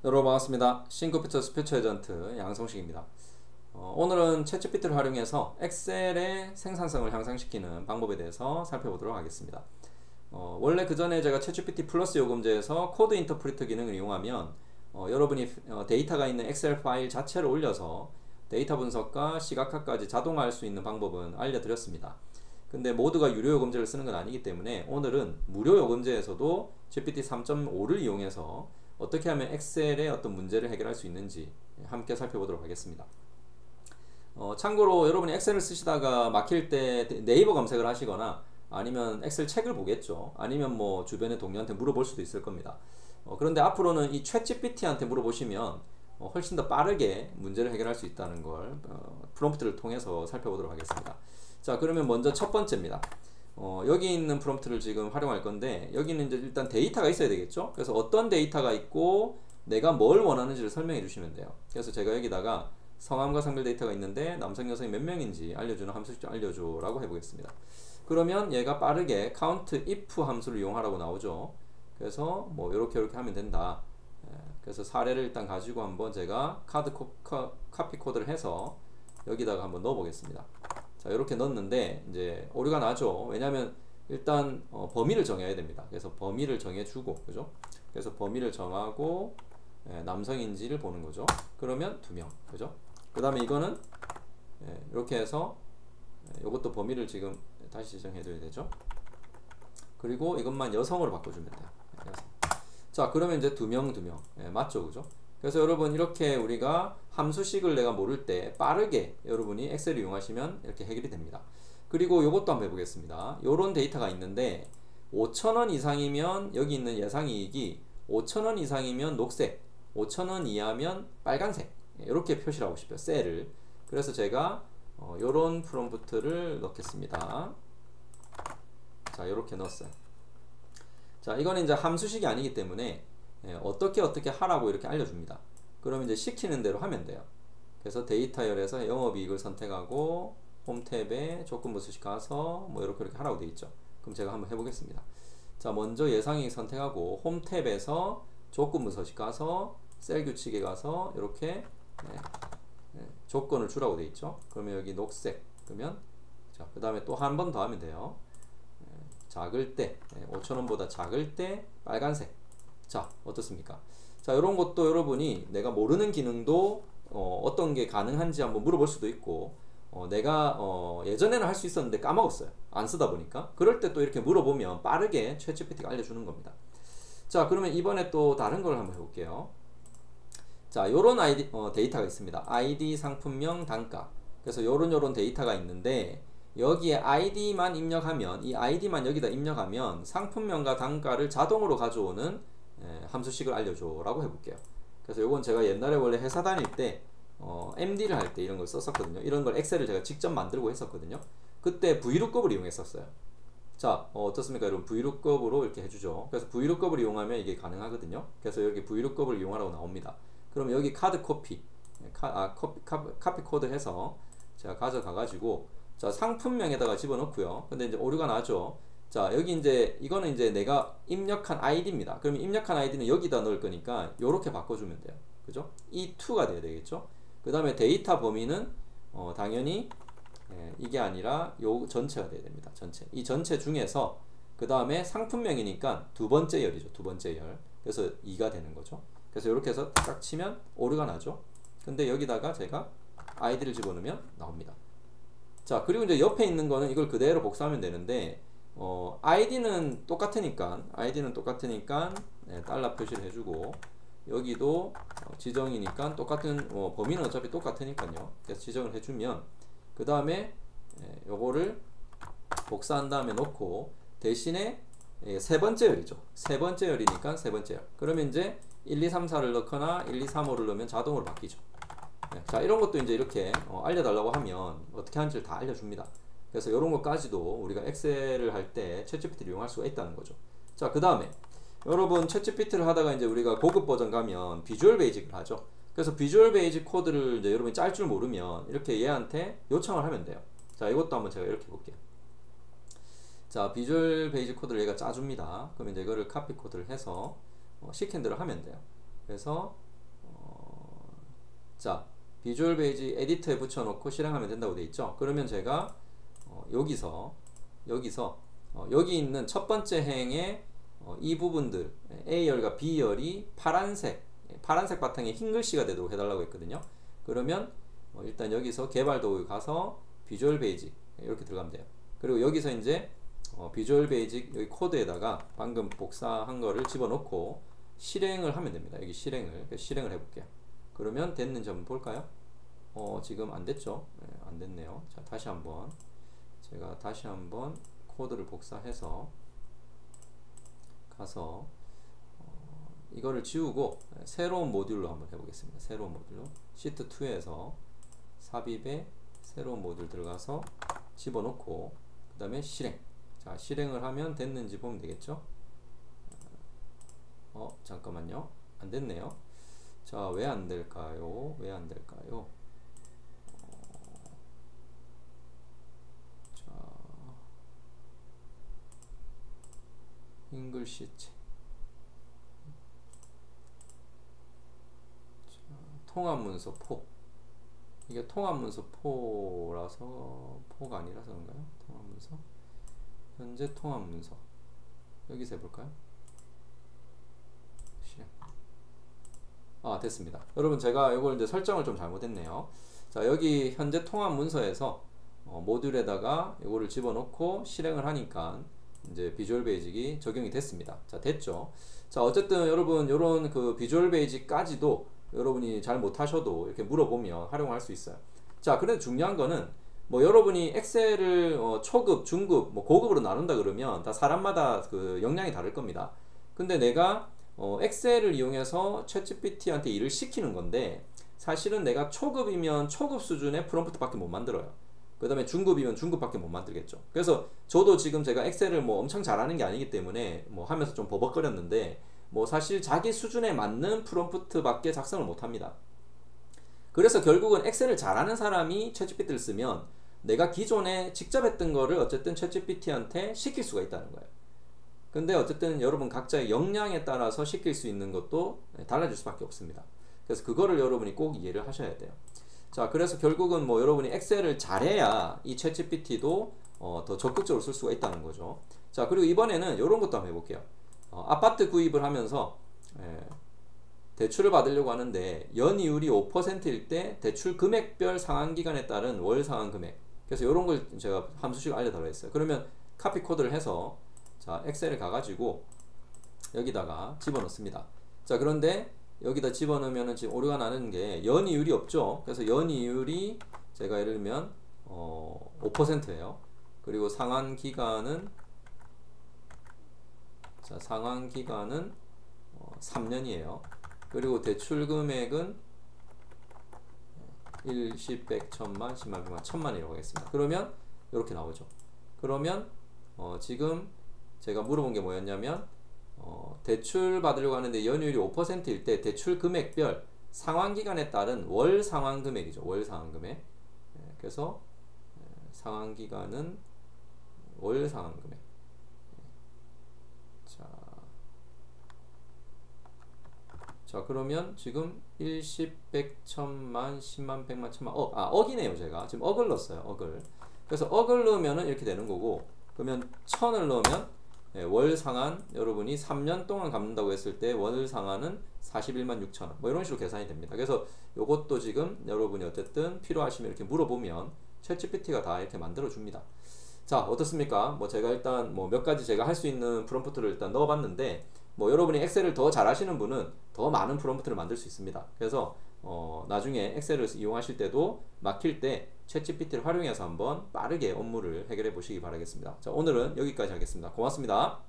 여러분 반갑습니다. 싱크퓨처 스피처 에전트 양성식입니다. 오늘은 챗GPT를 활용해서 엑셀의 생산성을 향상시키는 방법에 대해서 살펴보도록 하겠습니다. 원래 그 전에 제가 챗GPT 플러스 요금제에서 코드 인터프리터 기능을 이용하면 여러분이 데이터가 있는 엑셀 파일 자체를 올려서 데이터 분석과 시각화까지 자동화할 수 있는 방법은 알려드렸습니다. 근데 모두가 유료 요금제를 쓰는 건 아니기 때문에 오늘은 무료 요금제에서도 GPT 3.5를 이용해서 어떻게 하면 엑셀의 어떤 문제를 해결할 수 있는지 함께 살펴보도록 하겠습니다. 참고로 여러분이 엑셀을 쓰시다가 막힐 때 네이버 검색을 하시거나 아니면 엑셀 책을 보겠죠. 아니면 뭐 주변의 동료한테 물어볼 수도 있을 겁니다. 그런데 앞으로는 이 챗GPT한테 물어보시면 훨씬 더 빠르게 문제를 해결할 수 있다는 걸 프롬프트를 통해서 살펴보도록 하겠습니다. 자, 그러면 먼저 첫 번째입니다. 여기 있는 프롬프트를 지금 활용할 건데 여기는 이제 일단 데이터가 있어야 되겠죠. 그래서 어떤 데이터가 있고 내가 뭘 원하는지를 설명해 주시면 돼요. 그래서 제가 여기다가 성함과 성별 데이터가 있는데 남성 여성이 몇 명인지 알려주는 함수 좀 알려줘 라고 해보겠습니다. 그러면 얘가 빠르게 count if 함수를 이용하라고 나오죠. 그래서 뭐 이렇게 하면 된다. 그래서 사례를 일단 가지고 한번 제가 카피 코드를 해서 여기다가 한번 넣어 보겠습니다. 자, 이렇게 넣었는데 이제 오류가 나죠. 왜냐하면 일단 범위를 정해야 됩니다. 그래서 범위를 정해주고, 그죠? 그래서 범위를 정하고 남성인지를 보는 거죠. 그러면 2명, 그죠? 그 다음에 이거는 이렇게 해서 이것도 범위를 지금 다시 지정해줘야 되죠. 그리고 이것만 여성으로 바꿔주면 돼요. 여성. 자, 그러면 이제 2명, 2명. 맞죠, 그죠? 그래서 여러분 이렇게 우리가 함수식을 내가 모를 때 빠르게 여러분이 엑셀을 이용하시면 이렇게 해결이 됩니다. 그리고 이것도 한번 해보겠습니다. 요런 데이터가 있는데 5,000원 이상이면 여기 있는 예상이익이 5,000원 이상이면 녹색, 5,000원 이하면 빨간색 이렇게 표시를 하고 싶어요. 셀을. 그래서 제가 요런 프롬프트를 넣겠습니다. 자, 이렇게 넣었어요. 자, 이거는 이제 함수식이 아니기 때문에 어떻게 하라고 이렇게 알려줍니다. 그럼 이제 시키는 대로 하면 돼요. 그래서 데이터열에서 영업이익을 선택하고 홈 탭에 조건부 수식 가서 뭐 이렇게 하라고 되어 있죠. 그럼 제가 한번 해보겠습니다. 자, 먼저 예상이익 선택하고 홈 탭에서 조건부 서식 가서 셀 규칙에 가서 이렇게 조건을 주라고 되어 있죠. 그러면 여기 녹색 그러면 자, 그 다음에 또 한 번 더 하면 돼요. 작을 때 5,000원보다 작을 때 빨간색. 자, 어떻습니까? 자, 이런 것도 여러분이 내가 모르는 기능도 어떤 게 가능한지 한번 물어볼 수도 있고 내가 예전에는 할 수 있었는데 까먹었어요. 안 쓰다 보니까. 그럴 때 또 이렇게 물어보면 빠르게 챗GPT가 알려주는 겁니다. 자, 그러면 이번에 또 다른 걸 한번 해볼게요. 자, 요런 데이터가 있습니다. ID, 상품명, 단가. 그래서 요런 데이터가 있는데 여기에 ID만 입력하면 이 ID만 여기다 입력하면 상품명과 단가를 자동으로 가져오는 함수식을 알려줘 라고 해볼게요. 그래서 요건 제가 옛날에 원래 회사 다닐 때 MD를 할 때 이런 걸 썼었거든요. 이런 걸 엑셀을 제가 직접 만들고 했었거든요. 그때 VLOOKUP을 이용했었어요. 자, 어떻습니까 여러분? VLOOKUP으로 이렇게 해주죠. 그래서 VLOOKUP을 이용하면 이게 가능하거든요. 그래서 여기 VLOOKUP을 이용하라고 나옵니다. 그럼 여기 카드 코피 카피 코드 해서 제가 가져가 가지고 자, 상품명에다가 집어넣고요. 근데 이제 오류가 나죠. 자, 여기 이제 이거는 이제 내가 입력한 아이디입니다. 그러면 입력한 아이디는 여기다 넣을 거니까 요렇게 바꿔주면 돼요. 그죠? 이 2가 돼야 되겠죠? 그 다음에 데이터 범위는 당연히 이게 아니라 요 전체가 돼야 됩니다. 전체. 이 전체 중에서 그 다음에 상품명이니까 두 번째 열이죠. 두 번째 열. 그래서 2가 되는 거죠. 그래서 이렇게 해서 딱 치면 오류가 나죠. 근데 여기다가 제가 아이디를 집어넣으면 나옵니다. 자, 그리고 이제 옆에 있는 거는 이걸 그대로 복사하면 되는데 아이디는 똑같으니까 달러 표시를 해주고 여기도 지정이니까 똑같은 범위는 어차피 똑같으니까요. 그래서 지정을 해주면 그 다음에 요거를 복사한 다음에 놓고 대신에 세 번째 열이죠. 세 번째 열이니까 세 번째 열. 그러면 이제 1, 2, 3, 4를 넣거나 1, 2, 3, 5를 넣으면 자동으로 바뀌죠. 자, 이런 것도 이제 이렇게 알려달라고 하면 어떻게 하는지를 다 알려줍니다. 그래서 이런 것까지도 우리가 엑셀을 할 때 챗GPT를 이용할 수가 있다는 거죠. 자, 그 다음에 여러분 챗GPT를 하다가 이제 우리가 고급 버전 가면 비주얼 베이직을 하죠. 그래서 비주얼 베이직 코드를 이제 여러분이 짤 줄 모르면 이렇게 얘한테 요청을 하면 돼요. 자, 이것도 한번 제가 이렇게 볼게요. 자, 비주얼 베이직 코드를 얘가 짜줍니다. 그러면 이제 이거를 카피 코드를 해서 시킨 대로 하면 돼요. 그래서 자, 비주얼 베이직 에디터에 붙여놓고 실행하면 된다고 돼 있죠. 그러면 제가 여기서 여기 있는 첫 번째 행의 이 부분들 A열과 B열이 파란색 바탕에 흰 글씨가 되도록 해달라고 했거든요. 그러면 일단 여기서 개발 도구에 가서 비주얼 베이직 이렇게 들어가면 돼요. 그리고 여기서 이제 비주얼 베이직 여기 코드에다가 방금 복사한 거를 집어넣고 실행을 하면 됩니다. 여기 실행을 해볼게요. 그러면 됐는지 한번 볼까요? 지금 안 됐죠? 네, 안 됐네요. 자, 제가 다시 한번 코드를 복사해서 가서 이거를 지우고 새로운 모듈로 한번 해보겠습니다. 새로운 모듈로 시트 2에서 삽입에 새로운 모듈 들어가서 집어넣고 그 다음에 실행. 자, 실행을 하면 됐는지 보면 되겠죠? 잠깐만요. 안 됐네요. 자, 왜 안 될까요? 자, 잉글시체. 통합문서 포. 이게 통합문서 포라서 포가 아니라서 그런가요? 통합문서. 현재 통합문서. 여기서 해볼까요? 실행. 됐습니다. 여러분, 제가 이걸 이제 설정을 좀 잘못했네요. 자, 여기 현재 통합문서에서 모듈에다가 이거를 집어넣고 실행을 하니까 이제 비주얼 베이직이 적용이 됐습니다. 자, 됐죠. 자, 어쨌든 여러분, 요런 그 비주얼 베이직까지도 여러분이 잘 못하셔도 이렇게 물어보면 활용할 수 있어요. 자, 그런데 중요한 거는 여러분이 엑셀을 초급, 중급, 고급으로 나눈다 그러면 다 사람마다 그 역량이 다를 겁니다. 근데 내가 엑셀을 이용해서 챗GPT한테 일을 시키는 건데 사실은 내가 초급이면 초급 수준의 프롬프트밖에 못 만들어요. 그 다음에 중급이면 중급밖에 못 만들겠죠. 그래서 저도 지금 제가 엑셀을 엄청 잘하는 게 아니기 때문에 하면서 좀 버벅거렸는데 사실 자기 수준에 맞는 프롬프트밖에 작성을 못합니다. 그래서 결국은 엑셀을 잘하는 사람이 챗GPT를 쓰면 내가 기존에 직접 했던 거를 어쨌든 챗GPT한테 시킬 수가 있다는 거예요. 근데 어쨌든 여러분 각자의 역량에 따라서 시킬 수 있는 것도 달라질 수밖에 없습니다. 그래서 그거를 여러분이 꼭 이해를 하셔야 돼요. 자, 그래서 결국은 여러분이 엑셀을 잘해야 이 챗GPT도 더 적극적으로 쓸 수가 있다는 거죠. 자, 그리고 이번에는 이런 것도 한번 해볼게요. 아파트 구입을 하면서 대출을 받으려고 하는데 연이율이 5%일 때 대출 금액별 상환기간에 따른 월 상환 금액. 그래서 이런 걸 제가 함수식 알려달라고 했어요. 그러면 카피 코드를 해서 자, 엑셀에 가가지고 여기다가 집어넣습니다. 자, 그런데 여기다 집어넣으면 지금 오류가 나는 게 연이율이 없죠. 그래서 연이율이 제가 예를 들면 5%예요. 그리고 상환 기간은 3년이에요. 그리고 대출 금액은 1, 10, 100, 1000만, 10만, 100만, 1000만이라고 하겠습니다. 그러면 이렇게 나오죠. 그러면 지금 제가 물어본 게 뭐였냐면 대출 받으려고 하는데 연율이 5%일 때 대출 금액별 상환기간에 따른 월 상환금액이죠. 월 상환금액. 그래서 상환기간은 월 상환금액. 자, 그러면 지금 1, 10, 100, 1000만, 10만, 100만, 1000만 억이네요. 제가 지금 억을 넣었어요. 억을. 그래서 억을 넣으면은 이렇게 되는 거고, 그러면 1000을 넣으면 월 상환 여러분이 3년 동안 갚는다고 했을 때 월 상환은 41만 6천원 이런 식으로 계산이 됩니다. 그래서 요것도 지금 여러분이 어쨌든 필요하시면 이렇게 물어보면 챗GPT가 다 이렇게 만들어 줍니다. 자, 어떻습니까? 제가 일단 몇 가지 제가 할 수 있는 프롬프트를 일단 넣어봤는데 여러분이 엑셀을 더 잘하시는 분은 더 많은 프롬프트를 만들 수 있습니다. 그래서 나중에 엑셀을 이용하실 때도 막힐 때 챗GPT를 활용해서 한번 빠르게 업무를 해결해 보시기 바라겠습니다. 자, 오늘은 여기까지 하겠습니다. 고맙습니다.